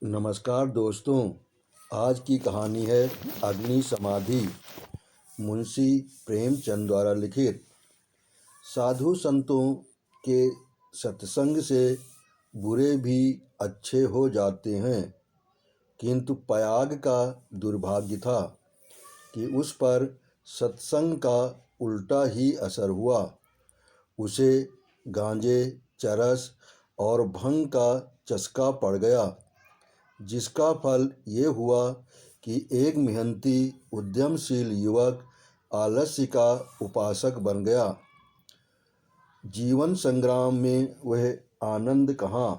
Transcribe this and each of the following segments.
नमस्कार दोस्तों। आज की कहानी है अग्नि समाधि। मुंशी प्रेमचंद द्वारा लिखित। साधु संतों के सत्संग से बुरे भी अच्छे हो जाते हैं, किंतु पयाग का दुर्भाग्य था कि उस पर सत्संग का उल्टा ही असर हुआ। उसे गांजे, चरस और भंग का चस्का पड़ गया, जिसका फल ये हुआ कि एक मेहनती उद्यमशील युवक आलस्य का उपासक बन गया। जीवन संग्राम में वह आनंद कहाँ।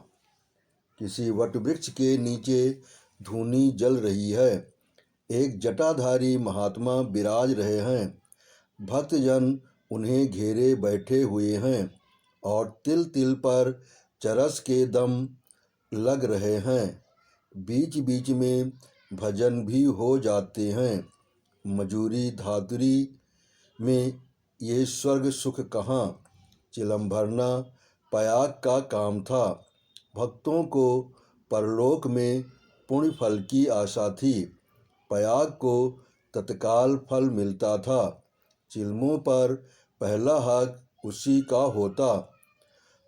किसी वटवृक्ष के नीचे धूनी जल रही है। एक जटाधारी महात्मा विराज रहे हैं। भक्तजन उन्हें घेरे बैठे हुए हैं और तिल तिल पर चरस के दम लग रहे हैं। बीच बीच में भजन भी हो जाते हैं। मजूरी धातुरी में ये स्वर्ग सुख कहाँ। चिलम भरना पयाग का काम था। भक्तों को परलोक में पुण्य फल की आशा थी। पयाग को तत्काल फल मिलता था। चिलमों पर पहला हक उसी का होता।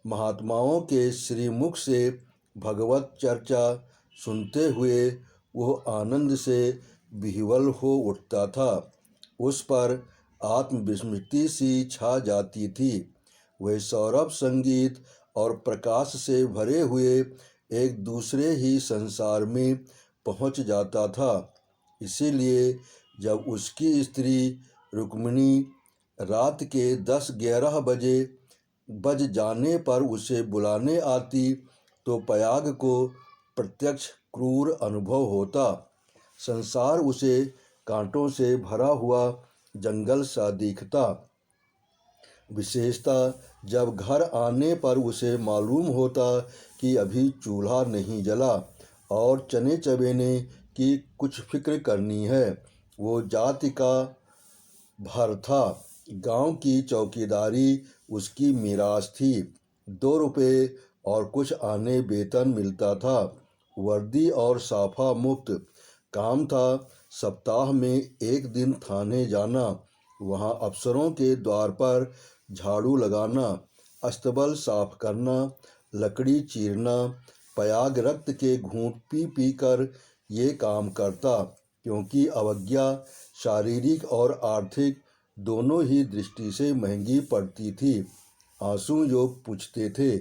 महात्माओं के श्रीमुख से भगवत चर्चा सुनते हुए वह आनंद से विह्वल हो उठता था। उस पर आत्मविस्मृति सी छा जाती थी। वह सौरभ संगीत और प्रकाश से भरे हुए एक दूसरे ही संसार में पहुंच जाता था। इसीलिए जब उसकी स्त्री रुक्मिणी रात के 10-11 बजे बज जाने पर उसे बुलाने आती तो पयाग को प्रत्यक्ष क्रूर अनुभव होता। संसार उसे कांटों से भरा हुआ जंगल सा दिखता। विशेषतः जब घर आने पर उसे मालूम होता कि अभी चूल्हा नहीं जला और चने चबेने की कुछ फिक्र करनी है। वो जाति का भर था। गांव की चौकीदारी उसकी मीरास थी। 2 रुपये और कुछ आने वेतन मिलता था। वर्दी और साफा मुफ्त। काम था सप्ताह में एक दिन थाने जाना, वहाँ अफसरों के द्वार पर झाड़ू लगाना, अस्तबल साफ करना, लकड़ी चीरना। पयाग रक्त के घूंट पी पी कर ये काम करता, क्योंकि अवज्ञा शारीरिक और आर्थिक दोनों ही दृष्टि से महंगी पड़ती थी। आंसू जो पूछते थे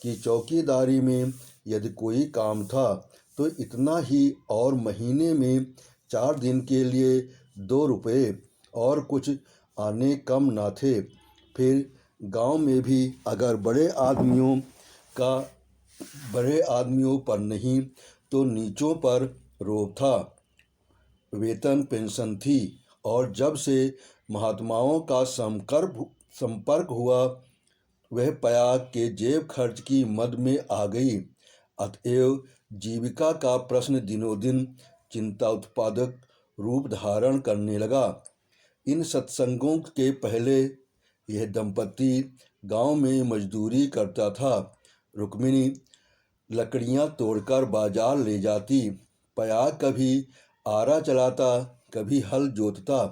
कि चौकीदारी में यदि कोई काम था तो इतना ही, और महीने में 4 दिन के लिए 2 रुपये और कुछ आने कम ना थे। फिर गांव में भी अगर बड़े आदमियों पर नहीं तो नीचों पर रोब था। वेतन पेंशन थी, और जब से महात्माओं का संपर्क हुआ वह पयाग के जेब खर्च की मद में आ गई। अतएव जीविका का प्रश्न दिनों दिन चिंता उत्पादक रूप धारण करने लगा। इन सत्संगों के पहले यह दंपति गांव में मजदूरी करता था। रुक्मिणी लकड़ियां तोड़कर बाजार ले जाती। पयाग कभी आरा चलाता, कभी हल जोतता,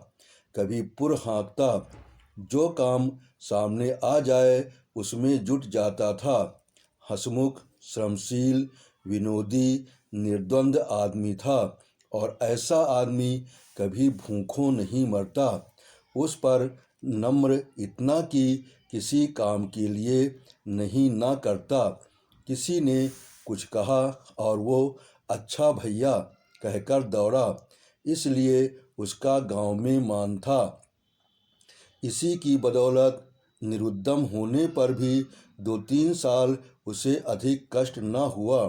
कभी पुर हाँकता। जो काम सामने आ जाए उसमें जुट जाता था। हंसमुख, श्रमशील, विनोदी, निर्द्वंद आदमी था, और ऐसा आदमी कभी भूखों नहीं मरता। उस पर नम्र इतना कि किसी काम के लिए नहीं ना करता। किसी ने कुछ कहा और वो अच्छा भैया कहकर दौड़ा, इसलिए उसका गांव में मान था। इसी की बदौलत निरुद्यम होने पर भी 2-3 साल उसे अधिक कष्ट न हुआ।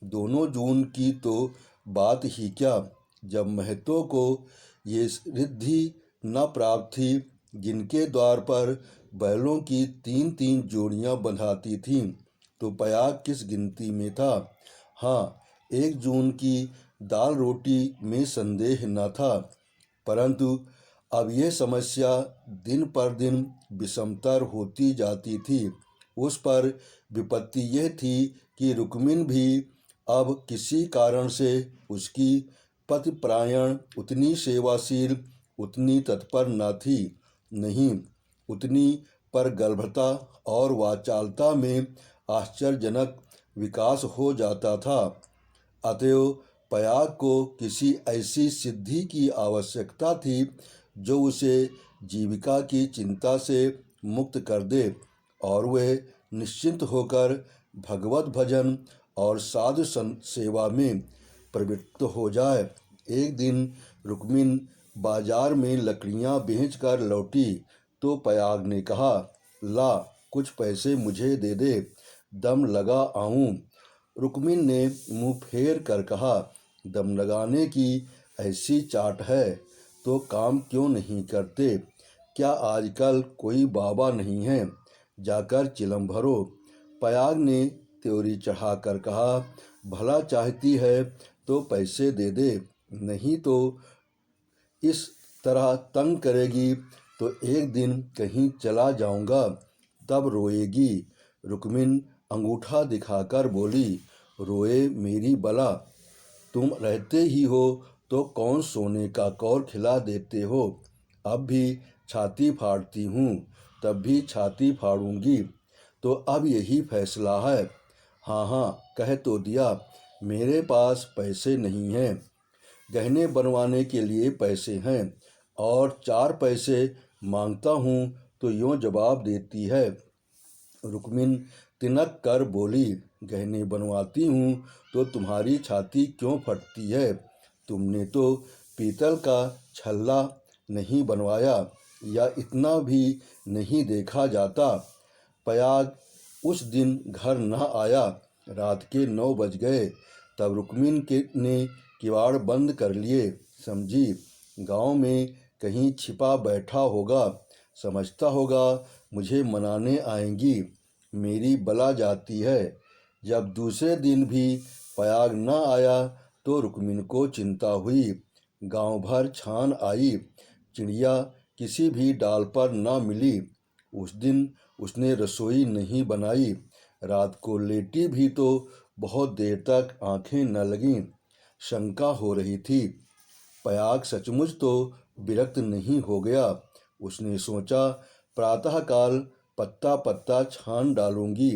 दोनों जून की तो बात ही क्या, जब महतों को ये रिद्धि न प्राप्त थी जिनके द्वार पर बैलों की 3-3 जोड़ियां बंधाती थीं, तो पयाग किस गिनती में था। हाँ, 1 जून की दाल रोटी में संदेह न था, परंतु अब यह समस्या दिन पर दिन विषमतर होती जाती थी। उस पर विपत्ति यह थी कि रुक्मिणी भी अब किसी कारण से उसकी पतिपरायण उतनी सेवाशील, उतनी तत्पर न थी, नहीं उतनी परगल्भता और वाचालता में आश्चर्यजनक विकास हो जाता था। अतएव पयाग को किसी ऐसी सिद्धि की आवश्यकता थी जो उसे जीविका की चिंता से मुक्त कर दे और वह निश्चिंत होकर भगवत भजन और साधु संत सेवा में प्रवृत्त हो जाए। एक दिन रुक्मिन बाजार में लकड़ियां बेचकर लौटी तो पयाग ने कहा, ला कुछ पैसे मुझे दे दे, दम लगा आऊं। रुक्मिन ने मुंह फेर कर कहा, दम लगाने की ऐसी चाट है तो काम क्यों नहीं करते? क्या आजकल कोई बाबा नहीं है? जाकर चिलम भरो। पयाग ने त्योरी चढ़ाकर कहा, भला चाहती है तो पैसे दे दे, नहीं तो इस तरह तंग करेगी तो एक दिन कहीं चला जाऊंगा, तब रोएगी। रुक्मिन अंगूठा दिखाकर बोली, रोए मेरी बला, तुम रहते ही हो तो कौन सोने का कौर खिला देते हो? अब भी छाती फाड़ती हूँ, तब भी छाती फाड़ूंगी, तो अब यही फैसला है। हाँ हाँ कह तो दिया, मेरे पास पैसे नहीं हैं, गहने बनवाने के लिए पैसे हैं, और 4 पैसे मांगता हूँ तो यूँ जवाब देती है। रुक्मिन तिनक कर बोली, गहने बनवाती हूँ तो तुम्हारी छाती क्यों फटती है? तुमने तो पीतल का छल्ला नहीं बनवाया, या इतना भी नहीं देखा जाता। पयाग उस दिन घर न आया। रात के 9 बज गए। तब रुक्मिन ने किवाड़ बंद कर लिए। समझी गांव में कहीं छिपा बैठा होगा, समझता होगा मुझे मनाने आएंगी, मेरी बला जाती है। जब दूसरे दिन भी पयाग न आया तो रुक्मिन को चिंता हुई। गांव भर छान आई, चिड़िया किसी भी डाल पर न मिली। उस दिन उसने रसोई नहीं बनाई। रात को लेटी भी तो बहुत देर तक आंखें न लगीं। शंका हो रही थी, पयाग सचमुच तो विरक्त नहीं हो गया। उसने सोचा, प्रातःकाल पत्ता पत्ता छान डालूंगी,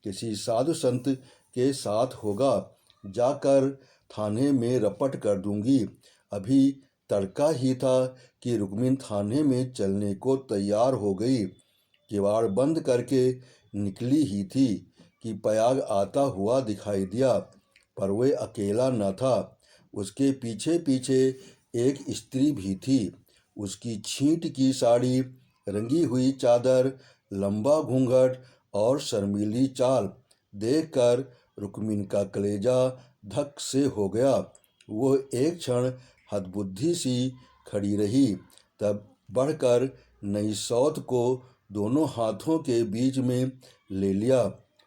किसी साधु संत के साथ होगा, जाकर थाने में रपट कर दूंगी। अभी तड़का ही था कि रुक्मिन थाने में चलने को तैयार हो गई। किवाड़ बंद करके निकली ही थी कि पयाग आता हुआ दिखाई दिया, पर वह अकेला न था। उसके पीछे पीछे एक स्त्री भी थी। उसकी छींट की साड़ी, रंगी हुई चादर, लंबा घूंघट और शर्मीली चाल देखकर रुक्मिन का कलेजा धक से हो गया। वो एक क्षण हतबुद्धि सी खड़ी रही, तब बढ़कर नई सौत को दोनों हाथों के बीच में ले लिया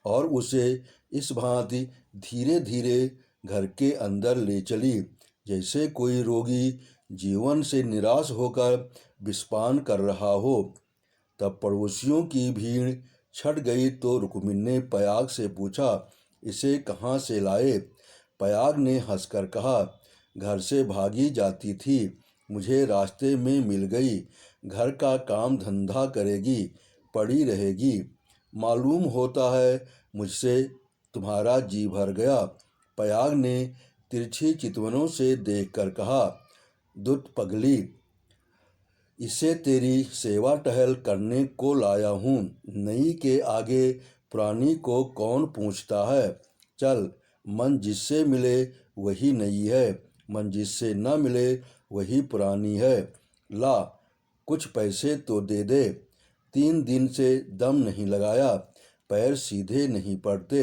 और उसे इस भांति धीरे धीरे घर के अंदर ले चली, जैसे कोई रोगी जीवन से निराश होकर विषपान कर रहा हो। तब पड़ोसियों की भीड़ छट गई तो रुक्मिन ने पयाग से पूछा, इसे कहाँ से लाए? पयाग ने हंसकर कहा, घर से भागी जाती थी, मुझे रास्ते में मिल गई। घर का काम धंधा करेगी, पड़ी रहेगी, मालूम होता है मुझसे तुम्हारा जी भर गया। पयाग ने तिरछी चितवनों से देखकर कहा, दुत पगली, इसे तेरी सेवा टहल करने को लाया हूँ। नई के आगे पुरानी को कौन पूछता है? चल, मन जिससे मिले वही नई है, मन जिससे न मिले वही पुरानी है। ला कुछ पैसे तो दे दे, 3 दिन से दम नहीं लगाया, पैर सीधे नहीं पड़ते।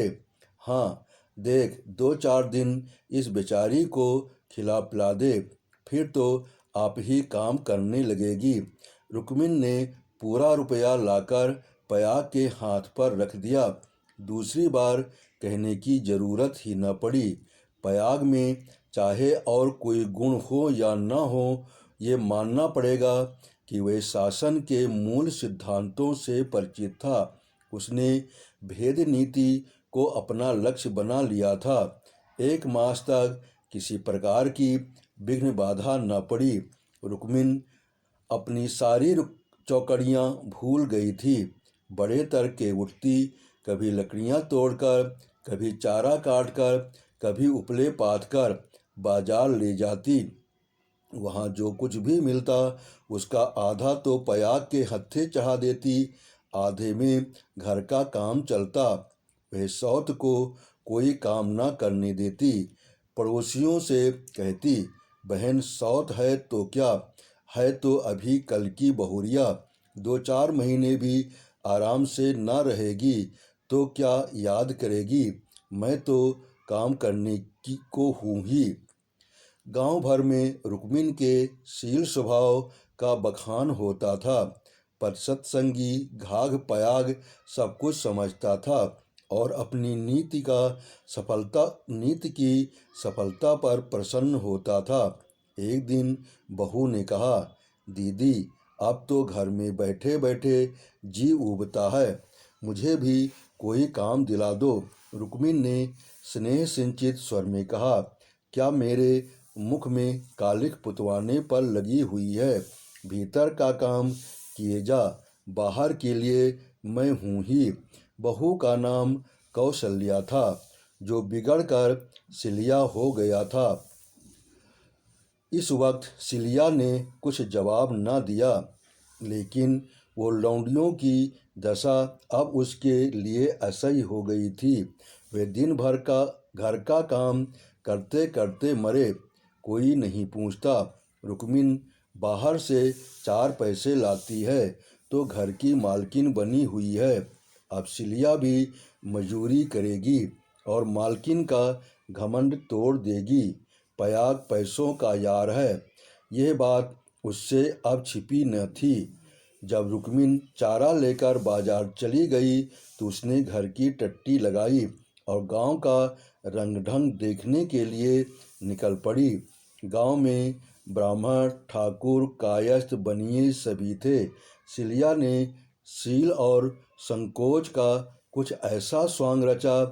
हाँ देख, 2-4 दिन इस बेचारी को खिला पिला दे, फिर तो आप ही काम करने लगेगी। रुक्मिन ने पूरा रुपया लाकर पयाग के हाथ पर रख दिया। दूसरी बार कहने की जरूरत ही न पड़ी। पयाग में चाहे और कोई गुण हो या न हो, ये मानना पड़ेगा कि वह शासन के मूल सिद्धांतों से परिचित था। उसने भेद नीति को अपना लक्ष्य बना लिया था। एक मास तक किसी प्रकार की विघ्न बाधा न पड़ी। रुक्मिन अपनी सारी चौकड़ियाँ भूल गई थी। बड़े तड़के उठती, कभी लकड़ियाँ तोड़कर, कभी चारा काटकर, कभी उपले पाथकर बाजार ले जाती। वहाँ जो कुछ भी मिलता उसका आधा तो पयाग के हत्थे चढ़ा देती, आधे में घर का काम चलता। वह सौत को कोई काम न करने देती। पड़ोसियों से कहती, बहन सौत है तो क्या है, तो अभी कल की बहुरिया, 2-4 महीने भी आराम से न रहेगी तो क्या याद करेगी। मैं तो काम करने की को हूँ ही। गांव भर में रुक्मिन के शील स्वभाव का बखान होता था, पर सत्संगी घाघ पयाग सब कुछ समझता था और अपनी नीति की सफलता पर प्रसन्न होता था। एक दिन बहू ने कहा, दीदी अब तो घर में बैठे बैठे जी उबता है, मुझे भी कोई काम दिला दो। रुक्मिन ने स्नेह सिंचित स्वर में कहा, क्या मेरे मुख में कालिख पुतवाने पर लगी हुई है। भीतर का काम किए जा, बाहर के लिए मैं हूँ ही। बहू का नाम कौशल्या था, जो बिगड़कर सिलिया हो गया था। इस वक्त सिलिया ने कुछ जवाब न दिया, लेकिन वो लौंडियों की दशा अब उसके लिए असह्य हो गई थी। वे दिन भर का घर का काम करते करते मरे, कोई नहीं पूछता। रुक्मिन बाहर से 4 पैसे लाती है तो घर की मालकिन बनी हुई है। अब सिलिया भी मजूरी करेगी और मालकिन का घमंड तोड़ देगी। पयाग पैसों का यार है, यह बात उससे अब छिपी न थी। जब रुक्मिन चारा लेकर बाजार चली गई तो उसने घर की टट्टी लगाई और गांव का रंग ढंग देखने के लिए निकल पड़ी। गांव में ब्राह्मण, ठाकुर, कायस्थ, बनिए सभी थे। सिलिया ने शील और संकोच का कुछ ऐसा स्वांग रचा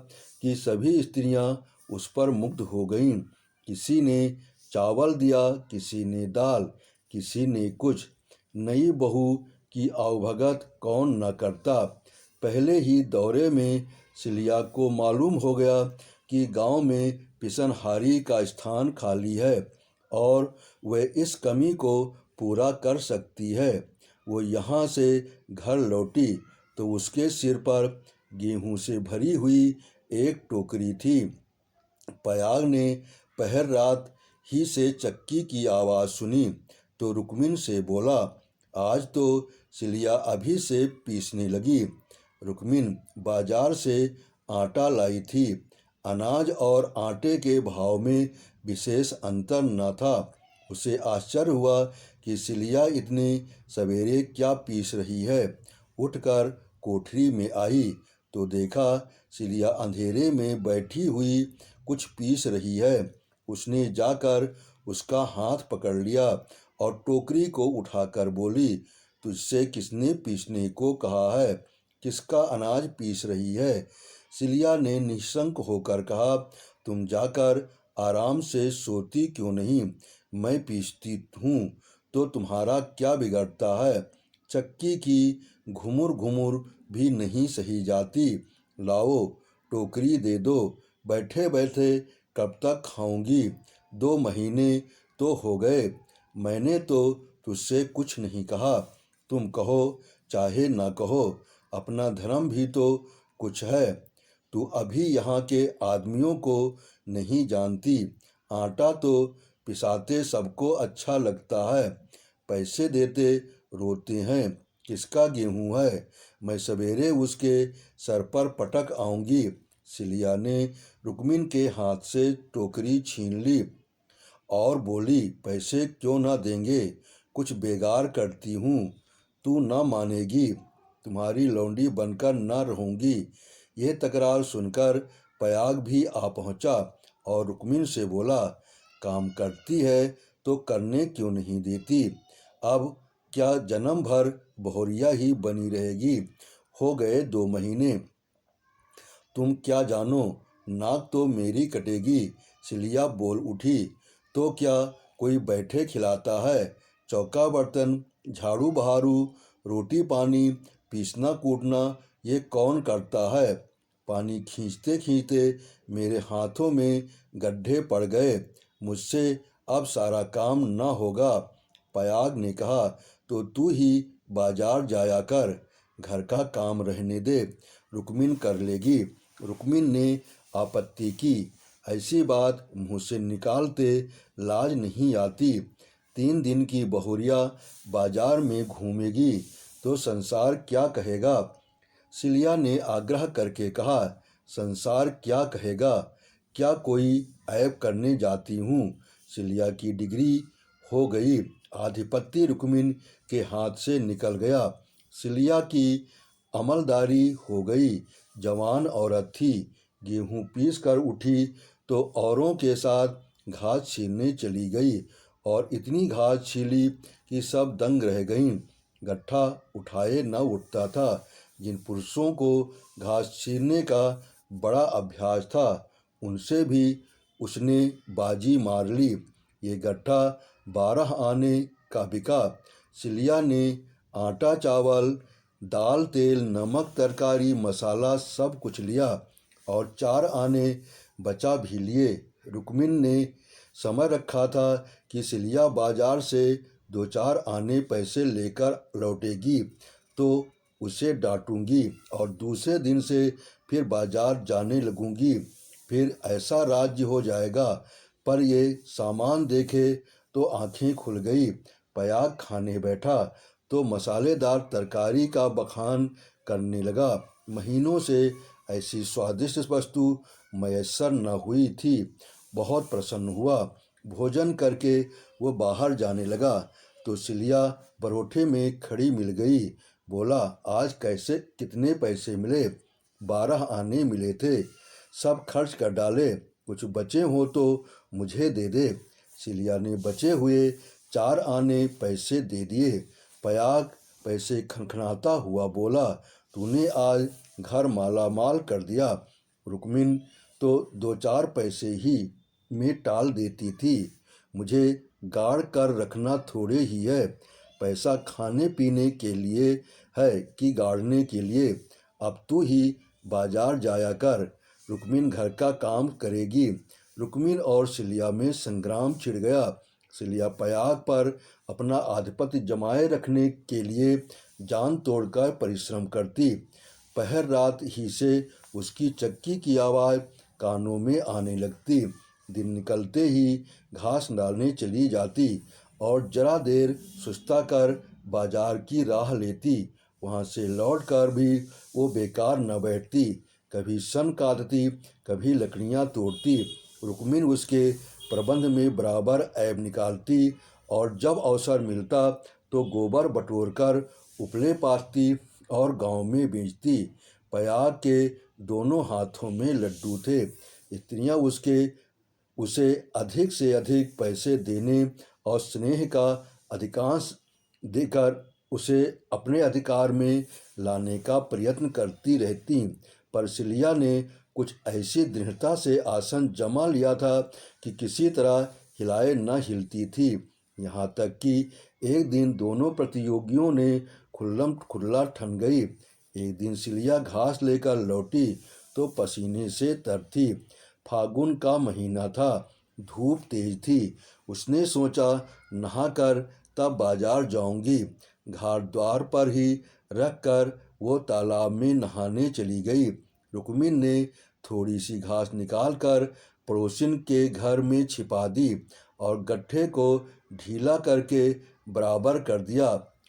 कि सभी स्त्रियां उस पर मुग्ध हो गईं। किसी ने चावल दिया, किसी ने दाल, किसी ने कुछ। नई बहू की आवभगत कौन न करता। पहले ही दौरे में सिलिया को मालूम हो गया कि गांव में पिसनहारी का स्थान खाली है और वह इस कमी को पूरा कर सकती है। वो यहाँ से घर लौटी तो उसके सिर पर गेहूं से भरी हुई एक टोकरी थी। पयाग ने पहर रात ही से चक्की की आवाज़ सुनी तो रुक्मिन से बोला, आज तो सिलिया अभी से पीसने लगी। रुक्मिन बाजार से आटा लाई थी। अनाज और आटे के भाव में विशेष अंतर न था। उसे आश्चर्य हुआ कि सिलिया इतने सवेरे क्या पीस रही है। उठकर कोठरी में आई तो देखा सिलिया अंधेरे में बैठी हुई कुछ पीस रही है। उसने जाकर उसका हाथ पकड़ लिया और टोकरी को उठाकर बोली, तुझसे किसने पीसने को कहा है, किसका अनाज पीस रही है। सिलिया ने निशंक होकर कहा, तुम जाकर आराम से सोती क्यों नहीं, मैं पीसती हूँ तो तुम्हारा क्या बिगड़ता है। चक्की की घुमुर घुमुर भी नहीं सही जाती। लाओ टोकरी दे दो, बैठे बैठे कब तक खाऊंगी। 2 महीने तो हो गए, मैंने तो तुझसे कुछ नहीं कहा। तुम कहो चाहे ना कहो, अपना धर्म भी तो कुछ है। तू अभी यहाँ के आदमियों को नहीं जानती। आटा तो पिसाते सबको अच्छा लगता है, पैसे देते रोते हैं किसका गेहूं है। मैं सवेरे उसके सर पर पटक आऊंगी। सिलिया ने रुक्मिन के हाथ से टोकरी छीन ली और बोली, पैसे क्यों ना देंगे, कुछ बेगार करती हूँ। तू न मानेगी, तुम्हारी लौंडी बनकर न रहूँगी। यह तकरार सुनकर पयाग भी आ पहुँचा और रुक्मिन से बोला, काम करती है तो करने क्यों नहीं देती। अब क्या जन्म भर बहुरिया ही बनी रहेगी। हो गए 2 महीने, तुम क्या जानो नाक तो मेरी कटेगी। सिलिया बोल उठी, तो क्या कोई बैठे खिलाता है? चौका बर्तन, झाड़ू बहारू, रोटी पानी, पीसना कूटना ये कौन करता है? पानी खींचते खींचते मेरे हाथों में गड्ढे पड़ गए। मुझसे अब सारा काम न होगा। पयाग ने कहा, तो तू ही बाजार जाया कर, घर का काम रहने दे, रुक्मिन कर लेगी। रुक्मिन ने आपत्ति की, ऐसी बात मुँह से निकालते लाज नहीं आती। 3 दिन की बहुरिया बाजार में घूमेगी तो संसार क्या कहेगा? सिलिया ने आग्रह करके कहा, संसार क्या कहेगा? क्या कोई ऐब करने जाती हूँ? सिलिया की डिग्री हो गई। आधिपत्य रुक्मिन के हाथ से निकल गया। सिलिया की अमलदारी हो गई। जवान औरत थी। गेहूं पीस कर उठी तो औरों के साथ घास छीलने चली गई और इतनी घास छीली कि सब दंग रह गईं। गट्ठा उठाए न उठता था। जिन पुरुषों को घास छीलने का बड़ा अभ्यास था उनसे भी उसने बाजी मार ली। ये गट्ठा 12 आने का बिका। सिलिया ने आटा चावल दाल तेल नमक तरकारी मसाला सब कुछ लिया और 4 आने बचा भी लिए। रुक्मिन ने समझ रखा था कि सिलिया बाजार से 2-4 आने पैसे लेकर लौटेगी तो उसे डांटूंगी और दूसरे दिन से फिर बाजार जाने लगूंगी। फिर ऐसा राज्य हो जाएगा। पर ये सामान देखे तो आंखें खुल गई। पयाग खाने बैठा तो मसालेदार तरकारी का बखान करने लगा। महीनों से ऐसी स्वादिष्ट वस्तु मैसर न हुई थी। बहुत प्रसन्न हुआ। भोजन करके वो बाहर जाने लगा तो सिलिया बरोठे में खड़ी मिल गई। बोला, आज कैसे कितने पैसे मिले? 12 आने मिले थे, सब खर्च कर डाले, कुछ बचे हो तो मुझे दे दे। सिलिया ने बचे हुए 4 आने पैसे दे दिए। पयाग पैसे खनखनाता हुआ बोला, तूने आज घर माला माल कर दिया। रुक्मिन तो 2-4 पैसे ही में टाल देती थी। मुझे गाड़ कर रखना थोड़े ही है। पैसा खाने पीने के लिए है कि गाड़ने के लिए? अब तू ही बाजार जाया कर, रुक्मिन घर का काम करेगी। रुक्मिन और सिलिया में संग्राम छिड़ गया। सिलिया पयाग पर अपना आधिपत्य जमाए रखने के लिए जान तोड़कर परिश्रम करती। पहर रात ही से उसकी चक्की की आवाज़ कानों में आने लगती। दिन निकलते ही घास डालने चली जाती और जरा देर सुस्ता कर बाजार की राह लेती। वहाँ से लौटकर भी वो बेकार न बैठती। कभी सन काटती, कभी लकड़ियाँ तोड़ती। रुक्मिन उसके प्रबंध में बराबर ऐब निकालती और जब अवसर मिलता तो गोबर बटोरकर उपले पाथती और गांव में बेचती। पयाग के दोनों हाथों में लड्डू थे। स्त्रियां उसे अधिक से अधिक पैसे देने और स्नेह का अधिकांश देकर उसे अपने अधिकार में लाने का प्रयत्न करती रहती। पर सिलिया ने कुछ ऐसी दृढ़ता से आसन जमा लिया था कि किसी तरह हिलाए न हिलती थी। यहाँ तक कि एक दिन दोनों प्रतियोगियों ने खुल्लम खुल्ला ठन गई। एक दिन सिलिया घास लेकर लौटी तो पसीने से तर थी। फागुन का महीना था। धूप तेज थी। उसने सोचा, नहाकर तब बाजार जाऊंगी। घाट द्वार पर ही रखकर वो तालाब में नहाने चली गई। रुक्मिन ने थोड़ी सी घास निकालकर पड़ोसिन के घर में छिपा दी और गट्ठे को ढीला करके बराबर कर दिया।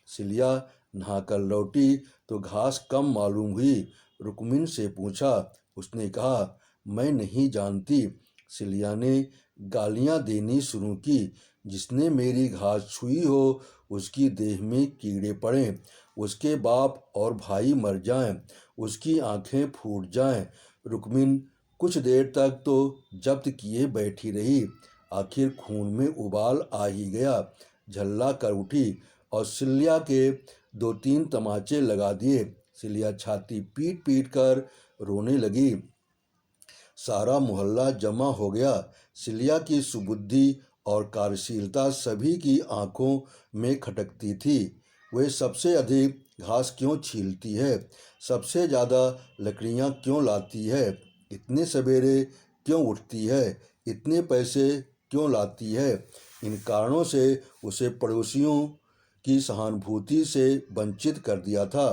सिलिया नहाकर लौटी तो घास कम मालूम हुई। रुक्मिन से पूछा। उसने कहा, मैं नहीं जानती। सिलिया ने गालियां देनी शुरू की। जिसने मेरी घास छुई हो उसकी देह में कीड़े पड़ें, उसके बाप और भाई मर जाएं, उसकी आंखें फूट जाएं। रुक्मिन कुछ देर तक तो जब्त किए बैठी रही। आखिर खून में उबाल आ ही गया। झल्ला कर उठी और सिलिया के 2-3 तमाचे लगा दिए। सिलिया छाती पीट पीट कर रोने लगी। सारा मोहल्ला जमा हो गया। सिलिया की सुबुद्धि और कार्यशीलता सभी की आंखों में खटकती थी। वह सबसे अधिक घास क्यों छीलती है, सबसे ज़्यादा लकड़ियाँ क्यों लाती है, इतने सवेरे क्यों उठती है, इतने पैसे क्यों लाती है। इन कारणों से उसे पड़ोसियों की सहानुभूति से वंचित कर दिया था।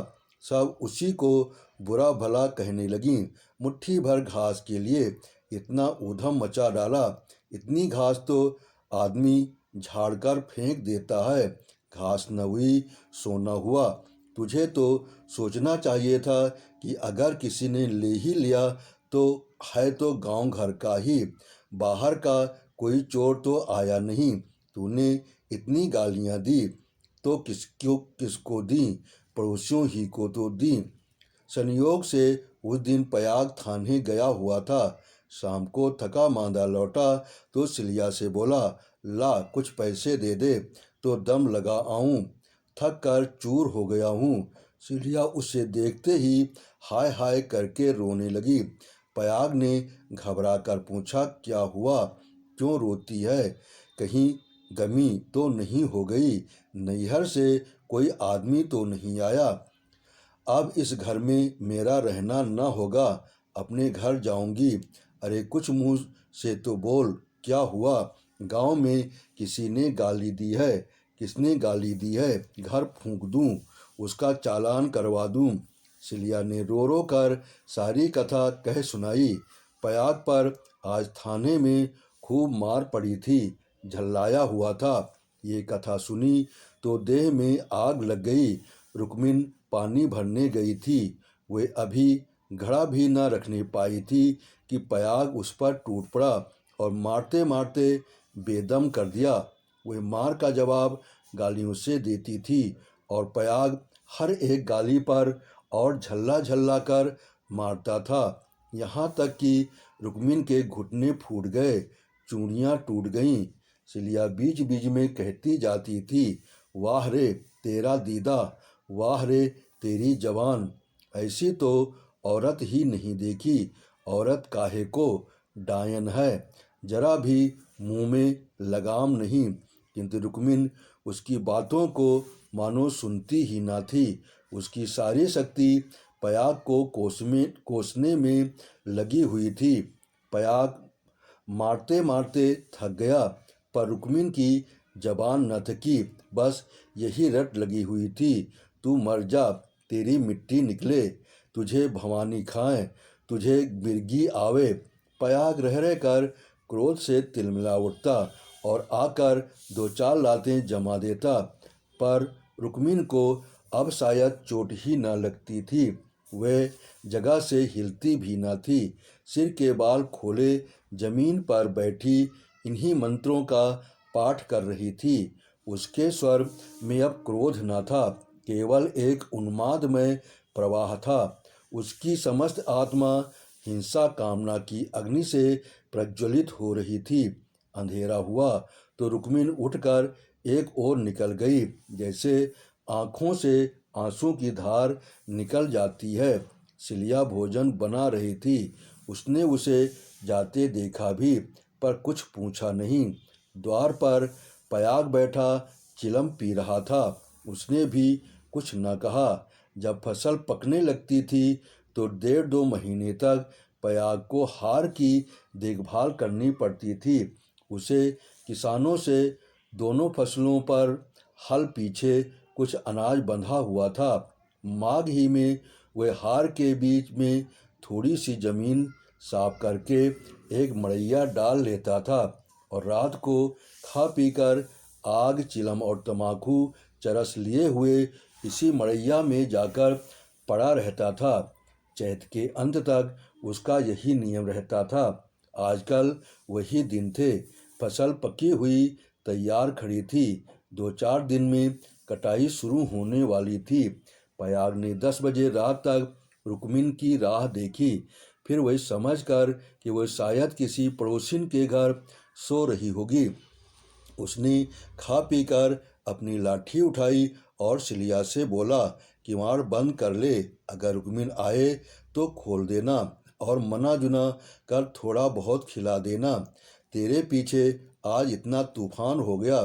सब उसी को बुरा भला कहने लगी। मुट्ठी भर घास के लिए इतना ऊधम मचा डाला, इतनी घास तो आदमी झाड़कर फेंक देता है। घास न हुई सो न हुआ। तुझे तो सोचना चाहिए था कि अगर किसी ने ले ही लिया तो है तो गांव घर का ही, बाहर का कोई चोर तो आया नहीं। तूने इतनी गालियां दी तो किसको दी, पड़ोसियों ही को तो दी। संयोग से उस दिन पयाग थाने गया हुआ था। शाम को थका मांदा लौटा तो सिलिया से बोला, ला कुछ पैसे दे दे तो दम लगा आऊं, थक कर चूर हो गया हूँ। सिलिया उसे देखते ही हाय हाय करके रोने लगी। पयाग ने घबरा कर पूछा, क्या हुआ, क्यों रोती है, कहीं गमी तो नहीं हो गई, नैहर से कोई आदमी तो नहीं आया। अब इस घर में मेरा रहना न होगा, अपने घर जाऊंगी। अरे कुछ मुंह से तो बोल, क्या हुआ, गांव में किसी ने गाली दी है, किसने गाली दी है, घर फूंक दूं, उसका चालान करवा दूं। सिलिया ने रो रो कर सारी कथा कह सुनाई। पयाग पर आज थाने में खूब मार पड़ी थी, झल्लाया हुआ था। ये कथा सुनी तो देह में आग लग गई। रुक्मिन पानी भरने गई थी। वे अभी घड़ा भी न रखने पाई थी कि पयाग उस पर टूट पड़ा और मारते मारते बेदम कर दिया। वे मार का जवाब गालियों से देती थी और पयाग हर एक गाली पर और झल्ला झल्ला कर मारता था। यहाँ तक कि रुक्मिन के घुटने फूट गए, चूड़ियाँ टूट गईं। सिलिया बीच बीच में कहती जाती थी, वाह रे तेरा दीदा, वाह रे तेरी जवान, ऐसी तो औरत ही नहीं देखी। औरत काहे को, डायन है, जरा भी मुंह में लगाम नहीं। किंतु रुक्मिन उसकी बातों को मानो सुनती ही ना थी। उसकी सारी शक्ति पयाग को कोसने में लगी हुई थी। पयाग मारते मारते थक गया, पर रुक्मिन की जबान न थकी। बस यही रट लगी हुई थी, तू मर जा, तेरी मिट्टी निकले, तुझे भवानी खाए, तुझे मिर्गी आवे। पयाग रह रह कर क्रोध से तिलमिला उठता और आकर दो चार लातें जमा देता, पर रुक्मिन को अब शायद चोट ही न लगती थी। वह जगह से हिलती भी न थी। सिर के बाल खोले जमीन पर बैठी इन्हीं मंत्रों का पाठ कर रही थी। उसके स्वर में अब क्रोध न था, केवल एक उन्मादमय प्रवाह था। उसकी समस्त आत्मा हिंसा कामना की अग्नि से प्रज्वलित हो रही थी। अंधेरा हुआ तो रुक्मिन उठकर एक ओर निकल गई, जैसे आँखों से आंसू की धार निकल जाती है। सिलिया भोजन बना रही थी। उसने उसे जाते देखा भी, पर कुछ पूछा नहीं। द्वार पर पयाग बैठा चिलम पी रहा था। उसने भी कुछ न कहा। जब फसल पकने लगती थी तो 1.5-2 महीने तक पयाग को हार की देखभाल करनी पड़ती थी। उसे किसानों से दोनों फसलों पर हल पीछे कुछ अनाज बंधा हुआ था। माघ ही में वह हार के बीच में थोड़ी सी जमीन साफ करके एक मड़ैया डाल लेता था और रात को खा पीकर आग, चिलम और तम्बाकू चरस लिए हुए इसी मड़ैया में जाकर पड़ा रहता था। चैत के अंत तक उसका यही नियम रहता था। आजकल वही दिन थे। फसल पकी हुई तैयार खड़ी थी। 2-4 दिन में कटाई शुरू होने वाली थी। पयाग ने 10 बजे रात तक रुक्मिन की राह देखी। फिर वह समझकर कि वह शायद किसी पड़ोसिन के घर सो रही होगी, उसने खा पीकर अपनी लाठी उठाई और सिलिया से बोला, किवाड़ बंद कर ले, अगर रुक्मिन आए तो खोल देना और मना जुना कर थोड़ा बहुत खिला देना। तेरे पीछे आज इतना तूफान हो गया,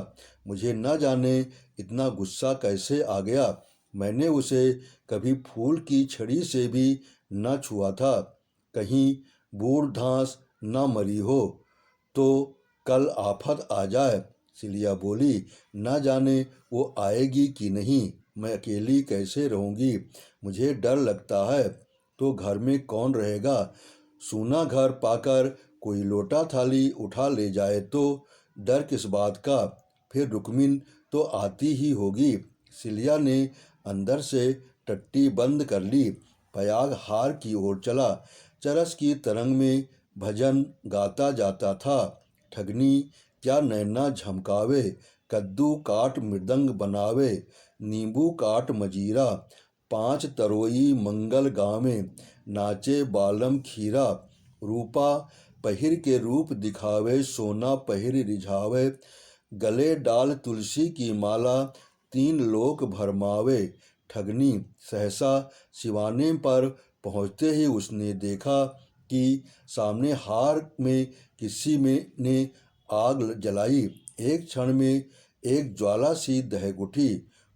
मुझे न जाने इतना गुस्सा कैसे आ गया। मैंने उसे कभी फूल की छड़ी से भी न छुआ था। कहीं बूढ़ घास न मरी हो तो कल आफत आ जाए। सिलिया बोली, न जाने वो आएगी कि नहीं, मैं अकेली कैसे रहूंगी, मुझे डर लगता है। तो घर में कौन रहेगा? सूना घर पाकर कोई लोटा थाली उठा ले जाए तो डर किस बात का? फिर रुक्मिन तो आती ही होगी। सिलिया ने अंदर से टट्टी बंद कर ली। पयाग हार की ओर चला। चरस की तरंग में भजन गाता जाता था। ठगनी क्या नैना झमकावे, कद्दू काट मृदंग बनावे, नींबू काट मजीरा, पांच तरोई मंगल गावे, नाचे बालम खीरा, रूपा पहिर के रूप दिखावे, सोना पहिर रिझावे, गले डाल तुलसी की माला, तीन लोक भरमावे। ठगनी सहसा सिवाने पर पहुँचते ही उसने देखा कि सामने हार में किसी ने आग जलाई। एक क्षण में एक ज्वाला सी दहक उठी।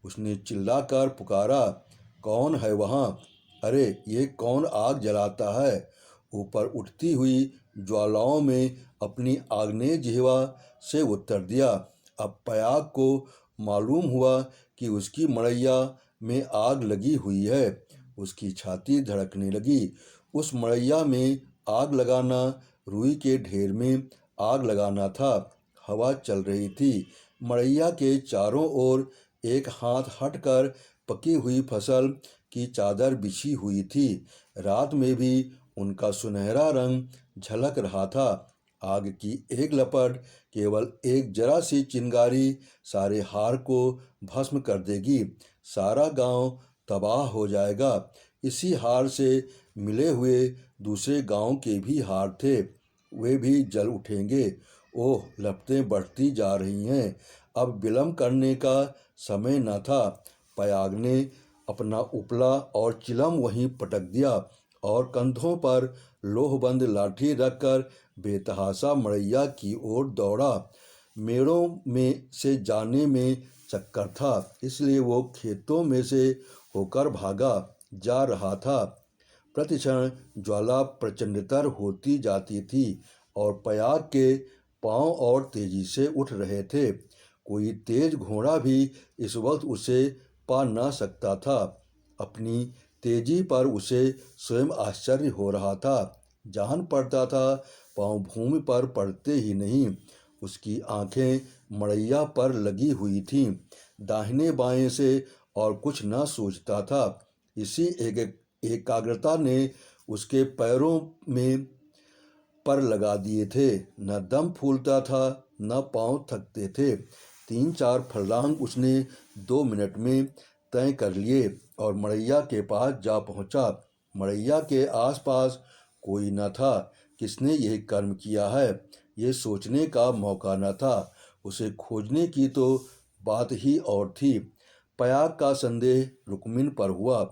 उसने चिल्लाकर पुकारा, कौन है वहाँ? अरे ये कौन आग जलाता है? ऊपर उठती हुई ज्वालाओं में अपनी आग्नेय जिह्वा से उत्तर दिया। अब पयाग को मालूम हुआ कि उसकी मड़ैया में आग लगी हुई है। उसकी छाती धड़कने लगी। उस मड़ैया में आग लगाना रुई के ढेर में आग लगाना था। हवा चल रही थी। मड़ैया के चारों ओर एक हाथ हटकर पकी हुई फसल की चादर बिछी हुई थी। रात में भी उनका सुनहरा रंग झलक रहा था। आग की एक लपट, केवल एक जरा सी चिंगारी सारे हार को भस्म कर देगी। सारा गांव तबाह हो जाएगा। इसी हार से मिले हुए दूसरे गांव के भी हार थे, वे भी जल उठेंगे। ओह, लपटें बढ़ती जा रही हैं। अब विलंब करने का समय न था। पयाग ने अपना उपला और चिलम वहीं पटक दिया और कंधों पर लोहबंद लाठी रखकर बेतहाशा मड़ैया की ओर दौड़ा। मेड़ों में से जाने में चक्कर था, इसलिए वो खेतों में से होकर भागा जा रहा था। प्रतिक्षण ज्वाला प्रचंडतर होती जाती थी और पयाग के पांव और तेजी से उठ रहे थे। कोई तेज घोड़ा भी इस वक्त उसे पा न सकता था। अपनी तेजी पर उसे स्वयं आश्चर्य हो रहा था। जान पड़ता था पांव भूमि पर पड़ते ही नहीं। उसकी आंखें मड़ैया पर लगी हुई थीं। दाहिने बाएं से और न कुछ सूझता था। इसी एकाग्रता ने उसके पैरों में पर लगा दिए थे। न दम फूलता था, न पांव थकते थे। 3-4 फर्लांग उसने 2 मिनट में तय कर लिए और मड़ैया के पास जा पहुंचा। मड़ैया के आसपास कोई न था। किसने यह कर्म किया है, ये सोचने का मौका न था। उसे खोजने की तो बात ही और थी। पयाग का संदेह रुक्मिन पर हुआ,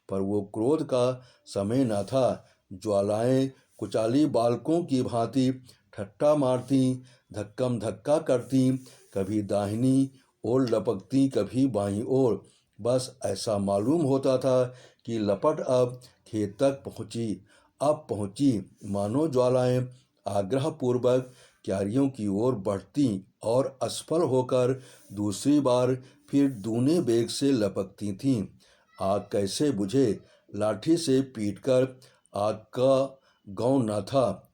पर वो क्रोध का समय न था। ज्वालाएं कुचाली बालकों की भांति ठट्ठा मारती, धक्कम धक्का करती, कभी दाहिनी ओर लपकती, कभी बाईं ओर। बस ऐसा मालूम होता था कि लपट अब खेत तक पहुंची। अब पहुंची, मानो ज्वालाएं आग्रहपूर्वक क्यारियों की ओर बढ़ती और असफल होकर दूसरी बार फिर दूने बेग से लपकती थीं। आग कैसे बुझे? लाठी से पीटकर आग का गौ न था।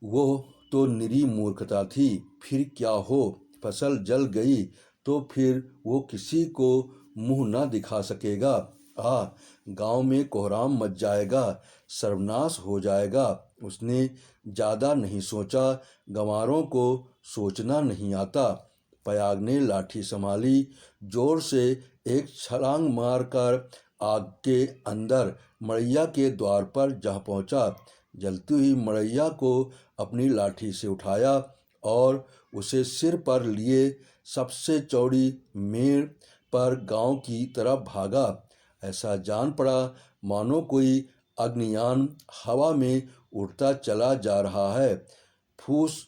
वो तो निरी मूर्खता थी। फिर क्या हो? फसल जल गई तो फिर वो किसी को मुंह न दिखा सकेगा। गांव में कोहराम मच जाएगा, सर्वनाश हो जाएगा। उसने ज़्यादा नहीं सोचा। गंवारों को सोचना नहीं आता। पयाग ने लाठी संभाली, जोर से एक छलांग मारकर आग के अंदर मड़ैया के द्वार पर जा पहुंचा। जलती हुई मड़ैया को अपनी लाठी से उठाया और उसे सिर पर लिए सबसे चौड़ी मेड़ पर गांव की तरफ भागा। ऐसा जान पड़ा मानो कोई अग्नियान हवा में उड़ता चला जा रहा है। फूस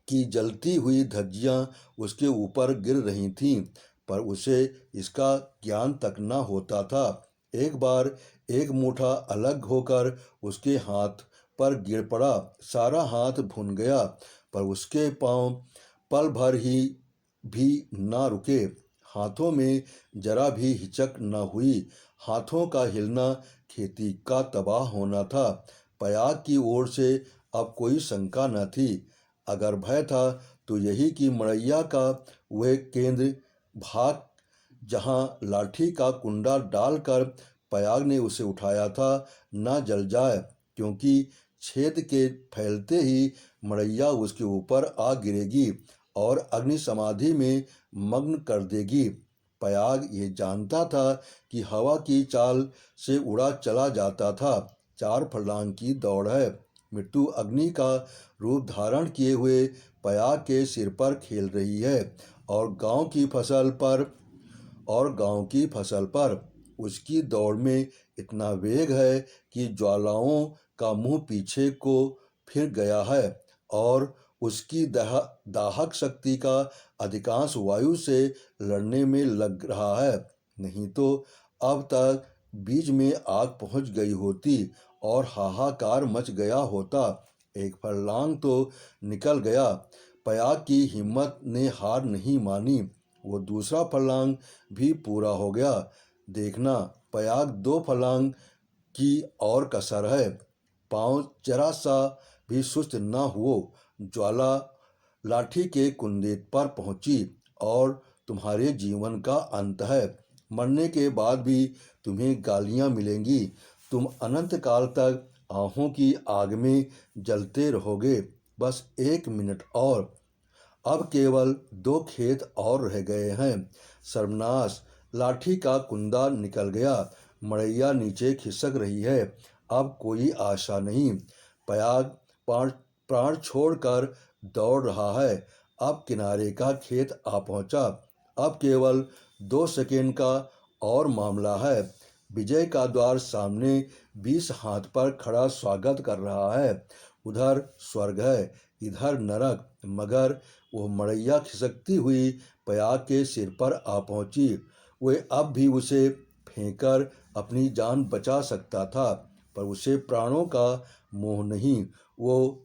की जलती हुई धज्जियां उसके ऊपर गिर रही थीं, पर उसे इसका ज्ञान तक न होता था। एक बार एक मूठा अलग होकर उसके हाथ पर गिर पड़ा। सारा हाथ भुन गया, पर उसके पांव पल भर ही भी न रुके। हाथों में जरा भी हिचक न हुई। हाथों का हिलना खेती का तबाह होना था। पयाग की ओर से अब कोई शंका न थी। अगर भय था तो यही कि मड़ैया का वह केंद्र भाग जहां लाठी का कुंडा डालकर पयाग ने उसे उठाया था न जल जाए, क्योंकि छेद के फैलते ही मड़ैया उसके ऊपर आ गिरेगी और अग्नि समाधि में मग्न कर देगी। पयाग ये जानता था कि हवा की चाल से उड़ा चला जाता था। 4 फर्लांग की दौड़ है। मृत्यु अग्नि का रूप धारण किए हुए पयाग के सिर पर खेल रही है और गांव की फसल पर उसकी दौड़ में इतना वेग है कि ज्वालाओं का मुंह पीछे को फिर गया है और उसकी दाहक शक्ति का अधिकांश वायु से लड़ने में लग रहा है। नहीं तो अब तक बीच में आग पहुंच गई होती और हाहाकार मच गया होता। एक फर्लांग तो निकल गया। पयाग की हिम्मत ने हार नहीं मानी। वो दूसरा फर्लांग भी पूरा हो गया। देखना, पयाग 2 फर्लांग की और कसर है। पांव जरा सा भी सुस्त न हुओ। ज्वाला लाठी के कुंदे पर पहुंची और तुम्हारे जीवन का अंत है। मरने के बाद भी तुम्हें गालियां मिलेंगी। तुम अनंत काल तक आहों की आग में जलते रहोगे। बस 1 मिनट और। अब केवल 2 खेत और रह गए हैं। सर्वनाश! लाठी का कुंदा निकल गया। मड़ैया नीचे खिसक रही है। अब कोई आशा नहीं। पयाग प्राण छोड़कर दौड़ रहा है। अब किनारे का खेत आ पहुंचा। अब केवल 2 सेकेंड का और मामला है। विजय का द्वार सामने 20 हाथ पर खड़ा स्वागत कर रहा है। उधर स्वर्ग है, इधर नरक। मगर वो मड़ैया खिसकती हुई पयाग के सिर पर आ पहुंची। वे अब भी उसे फेंककर अपनी जान बचा सकता था, पर उसे प्राणों का मोह नहीं। वो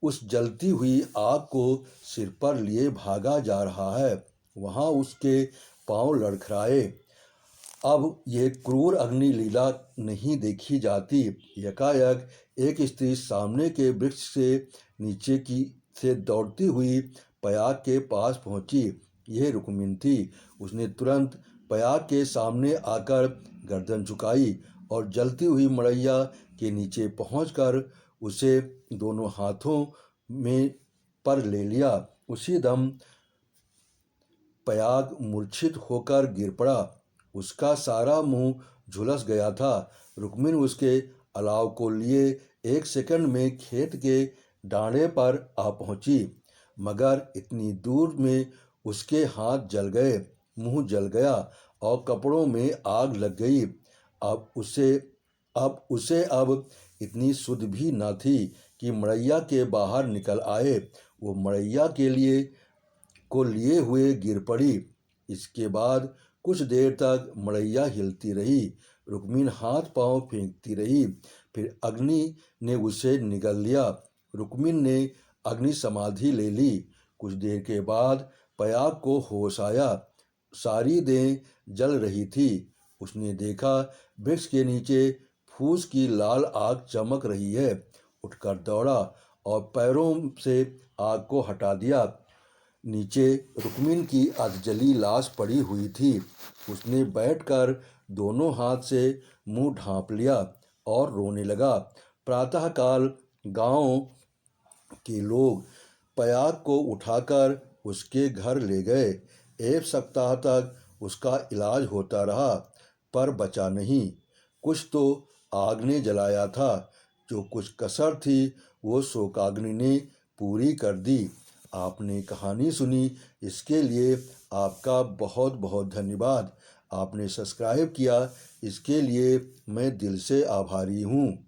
उस जलती हुई आग को सिर पर लिए भागा जा रहा है। वहां उसके पांव लड़खड़ाए। अब यह क्रूर अग्नि लीला नहीं देखी जाती। यकायक एक स्त्री सामने के वृक्ष से नीचे की से दौड़ती हुई पयाग के पास पहुंची। यह रुक्मिन थी। उसने तुरंत पयाग के सामने आकर गर्दन झुकाई और जलती हुई मड़ैया के नीचे पहुंचकर उसे दोनों हाथों में पर ले लिया। उसी दम पयाग मूर्छित होकर गिर पड़ा। उसका सारा मुंह झुलस गया था। रुक्मिन उसके अलाव को लिए 1 सेकंड में खेत के डांडे पर आ पहुंची, मगर इतनी दूर में उसके हाथ जल गए, मुंह जल गया और कपड़ों में आग लग गई। अब उसे इतनी सुध भी न थी कि मड़ैया के बाहर निकल आए। वो मड़ैया को लिए हुए गिर पड़ी। इसके बाद कुछ देर तक मड़ैया हिलती रही। रुक्मिन हाथ पांव फेंकती रही। फिर अग्नि ने उसे निगल लिया। रुक्मिन ने अग्नि समाधि ले ली। कुछ देर के बाद पयाग को होश आया। सारी देह जल रही थी। उसने देखा वृक्ष के नीचे फूस की लाल आग चमक रही है। उठकर दौड़ा और पैरों से आग को हटा दिया। नीचे रुक्मिन की अधजली लाश पड़ी हुई थी। उसने बैठकर दोनों हाथ से मुंह ढांप लिया और रोने लगा। प्रातःकाल गांव के लोग पयाग को उठाकर उसके घर ले गए। 1 सप्ताह तक उसका इलाज होता रहा, पर बचा नहीं। कुछ तो आग ने जलाया था, जो कुछ कसर थी वो शोकाग्नि ने पूरी कर दी। आपने कहानी सुनी, इसके लिए आपका बहुत बहुत धन्यवाद। आपने सब्सक्राइब किया, इसके लिए मैं दिल से आभारी हूँ।